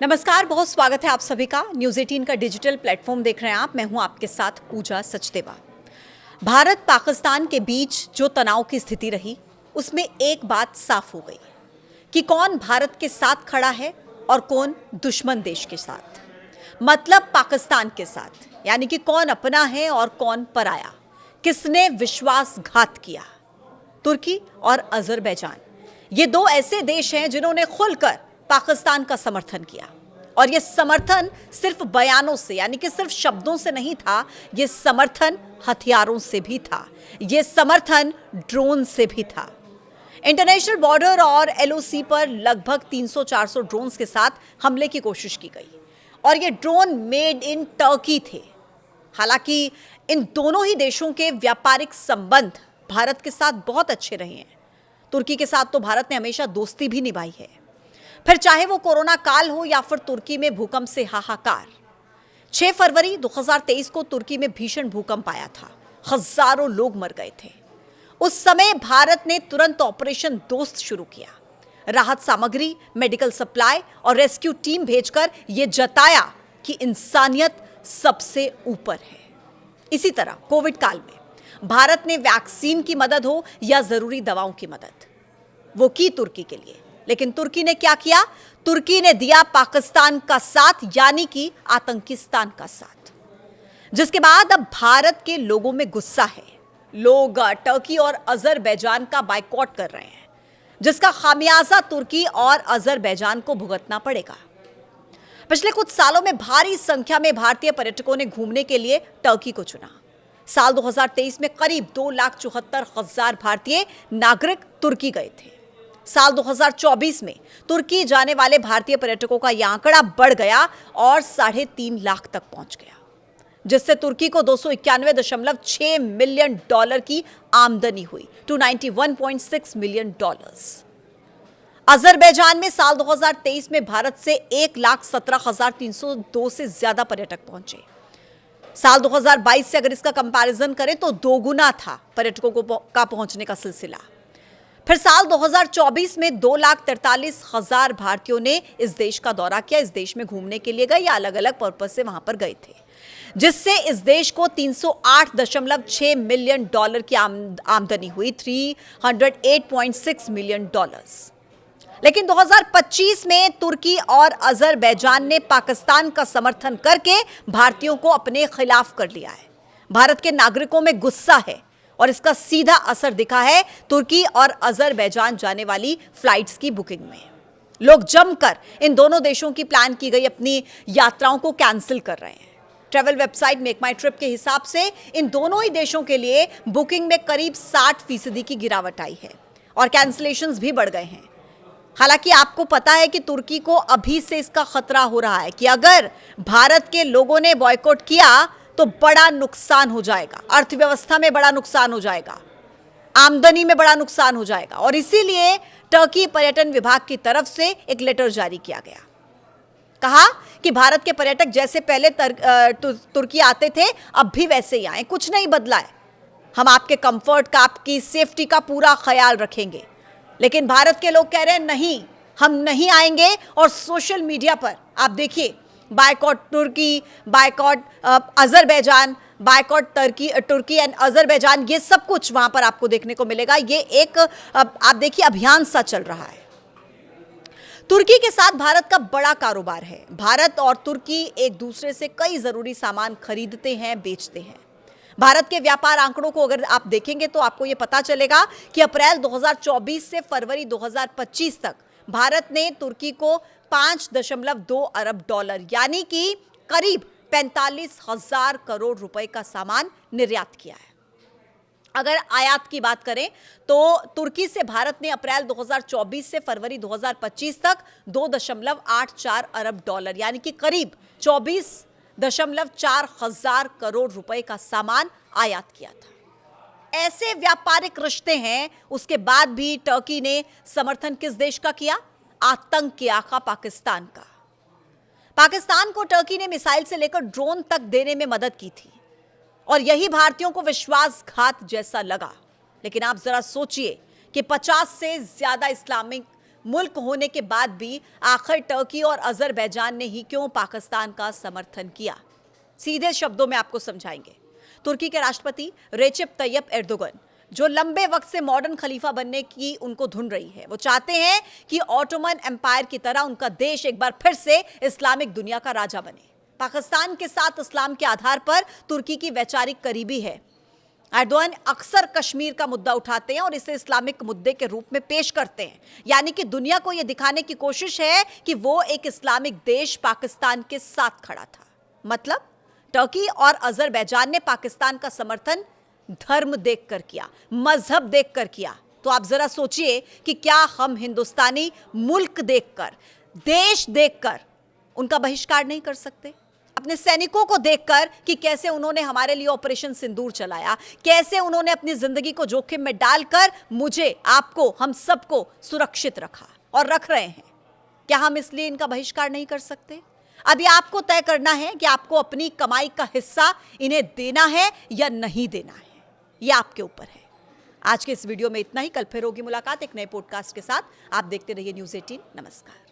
नमस्कार, बहुत स्वागत है आप सभी का। न्यूज़ 18 का डिजिटल प्लेटफॉर्म देख रहे हैं आप। मैं हूं आपके साथ पूजा सचदेवा। भारत पाकिस्तान के बीच जो तनाव की स्थिति रही, उसमें एक बात साफ हो गई कि कौन भारत के साथ खड़ा है और कौन दुश्मन देश के साथ, मतलब पाकिस्तान के साथ। यानी कि कौन अपना है और कौन पराया, किसने विश्वासघात किया। तुर्की और अजरबैजान, ये दो ऐसे देश हैं जिन्होंने खुलकर पाकिस्तान का समर्थन किया। और यह समर्थन सिर्फ बयानों से, यानी कि सिर्फ शब्दों से नहीं था, यह समर्थन हथियारों से भी था, यह समर्थन ड्रोन से भी था। इंटरनेशनल बॉर्डर और एलओसी पर लगभग 300-400 ड्रोन्स के साथ हमले की कोशिश की गई और ये ड्रोन मेड इन टर्की थे। हालांकि इन दोनों ही देशों के व्यापारिक संबंध भारत के साथ बहुत अच्छे रहे हैं। तुर्की के साथ तो भारत ने हमेशा दोस्ती भी निभाई है, फिर चाहे वो कोरोना काल हो या फिर तुर्की में भूकंप से हाहाकार। 6 फरवरी 2023 को तुर्की में भीषण भूकंप आया था, हजारों लोग मर गए थे। उस समय भारत ने तुरंत ऑपरेशन दोस्त शुरू किया, राहत सामग्री, मेडिकल सप्लाई और रेस्क्यू टीम भेजकर यह जताया कि इंसानियत सबसे ऊपर है। इसी तरह कोविड काल में भारत ने वैक्सीन की मदद हो या जरूरी दवाओं की मदद, वो की तुर्की के लिए। लेकिन तुर्की ने क्या किया? तुर्की ने दिया पाकिस्तान का साथ, यानी कि आतंकिस्तान का साथ। जिसके बाद अब भारत के लोगों में गुस्सा है। लोग टर्की और अजरबैजान का बायकॉट कर रहे हैं, जिसका खामियाजा तुर्की और अजरबैजान को भुगतना पड़ेगा। पिछले कुछ सालों में भारी संख्या में भारतीय पर्यटकों ने घूमने के लिए टर्की को चुना। साल 2023 में करीब 2,74,000 भारतीय नागरिक तुर्की गए थे। साल 2024 में तुर्की जाने वाले भारतीय पर्यटकों का यह आंकड़ा बढ़ गया और 3.5 लाख तक पहुंच गया, जिससे तुर्की को $291.6 मिलियन की आमदनी हुई, $291.6 मिलियन। अजरबैजान में साल 2023 में भारत से 1,17,302 से ज्यादा पर्यटक पहुंचे। साल 2022 से अगर इसका कंपैरिजन करें तो दोगुना था पर्यटकों का पहुंचने का सिलसिला। फिर साल 2024 में 2,43,000 भारतीयों ने इस देश का दौरा किया, इस देश में घूमने के लिए गए या अलग अलग पर्पज से वहां पर गए थे, जिससे इस देश को $308.6 मिलियन की आमदनी हुई, $308.6 मिलियन। लेकिन 2025 में तुर्की और अजरबैजान ने पाकिस्तान का समर्थन करके भारतीयों को अपने खिलाफ कर लिया है। भारत के नागरिकों में गुस्सा है और इसका सीधा असर दिखा है तुर्की और अजरबैजान जाने वाली फ्लाइट्स की बुकिंग में। लोग जमकर इन दोनों देशों की प्लान की गई अपनी यात्राओं को कैंसिल कर रहे हैं। ट्रैवल वेबसाइट मेक माई ट्रिप के हिसाब से इन दोनों ही देशों के लिए बुकिंग में करीब 60% की गिरावट आई है और कैंसिलेशंस भी बढ़ गए हैं। हालांकि आपको पता है कि तुर्की को अभी से इसका खतरा हो रहा है कि अगर भारत के लोगों ने बॉयकॉट किया तो बड़ा नुकसान हो जाएगा, अर्थव्यवस्था में बड़ा नुकसान हो जाएगा, आमदनी में बड़ा नुकसान हो जाएगा। और इसीलिए टर्की पर्यटन विभाग की तरफ से एक लेटर जारी किया गया। कहा कि भारत के पर्यटक जैसे पहले तुर्की आते थे अब भी वैसे ही आए, कुछ नहीं बदला है। हम आपके कंफर्ट का, आपकी सेफ्टी का पूरा ख्याल रखेंगे। लेकिन भारत के लोग कह रहे हैं नहीं, हम नहीं आएंगे। और सोशल मीडिया पर आप देखिए, बायकॉट तुर्की, बायकॉट अजरबैजान, बायकॉट तुर्की एंड अजरबैजान, ये सब कुछ वहां पर आपको देखने को मिलेगा। ये एक आप देखिए अभियान सा चल रहा है। तुर्की के साथ भारत का बड़ा कारोबार है। भारत और तुर्की एक दूसरे से कई जरूरी सामान खरीदते हैं, बेचते हैं। भारत के व्यापार आंकड़ों को अगर आप देखेंगे तो आपको यह पता चलेगा कि अप्रैल 2024 से फरवरी 2025 तक भारत ने तुर्की को $5.2 अरब, यानी कि करीब 45,000 करोड़ रुपए का सामान निर्यात किया है। अगर आयात की बात करें तो तुर्की से भारत ने अप्रैल 2024 से फरवरी 2025 तक $2.84 अरब, यानी कि करीब 24.4 हजार करोड़ रुपए का सामान आयात किया था। ऐसे व्यापारिक रिश्ते हैं, उसके बाद भी टर्की ने समर्थन किस देश का किया? आतंक के आका पाकिस्तान का। पाकिस्तान को टर्की ने मिसाइल से लेकर ड्रोन तक देने में मदद की थी और यही भारतीयों को विश्वासघात जैसा लगा। लेकिन आप जरा सोचिए कि 50 से ज्यादा इस्लामिक मुल्क होने के बाद भी आखिर टर्की और अजरबैजान ने ही क्यों पाकिस्तान का समर्थन किया? सीधे शब्दों में आपको समझाएंगे। तुर्की के राष्ट्रपति रेसिप तैयप एर्दोगन, जो लंबे वक्त से मॉडर्न खलीफा बनने की उनको धुन रही है, वो चाहते हैं कि ऑटोमन एम्पायर की तरह उनका देश एक बार फिर से इस्लामिक दुनिया का राजा बने। पाकिस्तान के साथ इस्लाम के आधार पर तुर्की की वैचारिक करीबी है। एर्दोगन अक्सर कश्मीर का मुद्दा उठाते हैं और इसे इस्लामिक मुद्दे के रूप में पेश करते हैं, यानी कि दुनिया को यह दिखाने की कोशिश है कि वो एक इस्लामिक देश पाकिस्तान के साथ खड़ा था। मतलब टर्की और अजरबैजान ने पाकिस्तान का समर्थन धर्म देखकर किया, मजहब देखकर किया। तो आप जरा सोचिए कि क्या हम हिंदुस्तानी मुल्क देखकर, देश देखकर उनका बहिष्कार नहीं कर सकते? अपने सैनिकों को देखकर कि कैसे उन्होंने हमारे लिए ऑपरेशन सिंदूर चलाया, कैसे उन्होंने अपनी जिंदगी को जोखिम में डालकर मुझे, आपको, हम सबको सुरक्षित रखा और रख रहे हैं, क्या हम इसलिए इनका बहिष्कार नहीं कर सकते? अभी आपको तय करना है कि आपको अपनी कमाई का हिस्सा इन्हें देना है या नहीं देना है, यह आपके ऊपर है। आज के इस वीडियो में इतना ही। कल फिर होगी मुलाकात एक नए पॉडकास्ट के साथ। आप देखते रहिए न्यूज़ 18। नमस्कार।